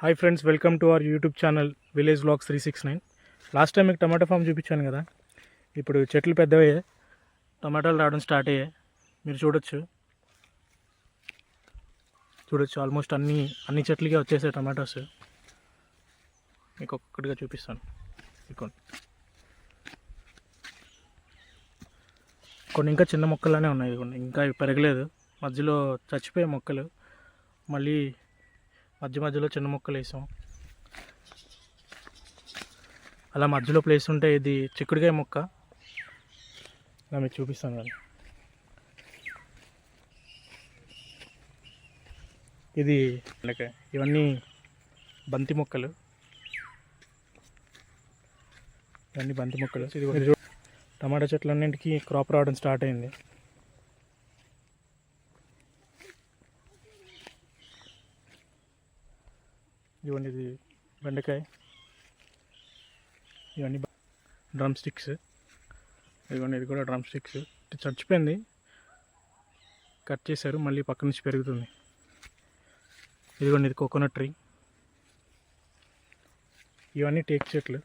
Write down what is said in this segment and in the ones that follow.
Hi friends, welcome to our YouTube channel village vlogs 369. Last time మీకు టమాటా form చూపించాను కదా. ఇప్పుడు చెట్లు పెద్దవయ్యాయి, టమాటాలు రావడం స్టార్ట్ అయ్యాయి. మీరు చూడొచ్చు ఆల్మోస్ట్ అన్ని చెట్లకి వచ్చేసాయి టమాటోస్. మీకు ఒక్కటిగా చూపిస్తాను. కొన్ని ఇంకా చిన్న మొక్కలనే ఉన్నాయి, ఇంకా పెరగలేదు. మధ్యలో చచ్చిపోయే మొక్కలు, మళ్ళీ మధ్యలో చిన్న మొక్కలు వేసాం. అలా మధ్యలో ప్లేస్ ఉంటే ఇది చిక్కుడుకాయ మొక్క. ఇలా మీకు చూపిస్తాను కదా. ఇది ఇవన్నీ బంతి మొక్కలు. ఇది టమాటా చెట్లన్నింటికి క్రాప్ రావడం స్టార్ట్ అయింది. ఇవన్నీ ఇది బెండకాయ, ఇవన్నీ డ్రమ్ స్టిక్స్. ఇదిగోండి, ఇది కూడా డ్రమ్ స్టిక్స్. చచ్చిపోయింది, కట్ చేశారు, మళ్ళీ పక్క నుంచి పెరుగుతుంది. ఇదిగోండి, ఇది కోకోనట్ ట్రీ. ఇవన్నీ టేక్ చెట్లు.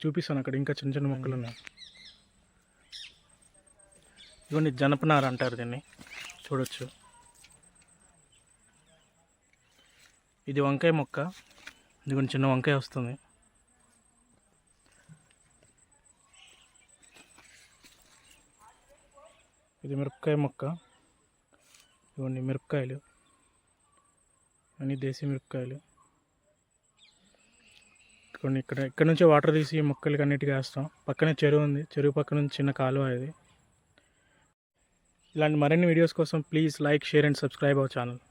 చూపిస్తాను, అక్కడ ఇంకా చిన్న చిన్న మొక్కలు ఉన్నాయి. ఇవన్నీ జనపనార అంటారు దీన్ని, చూడొచ్చు. ఇది వంకాయ మొక్క. ఇది కొంచెం చిన్న వంకాయ వస్తుంది. ఇది మిరపకాయ మొక్క. ఇవన్నీ మిరపకాయలు, అన్నీ దేశీ మిరపకాయలు. కొన్ని ఇక్కడ నుంచే వాటర్ తీసి ఈ మొక్కలకి అన్నిటికీ వేస్తాం. పక్కనే చెరువు ఉంది, చెరువు పక్క నుంచి చిన్న కాలువ ఇది. ఇలాంటి మరిన్ని వీడియోస్ కోసం please like, share and subscribe our channel.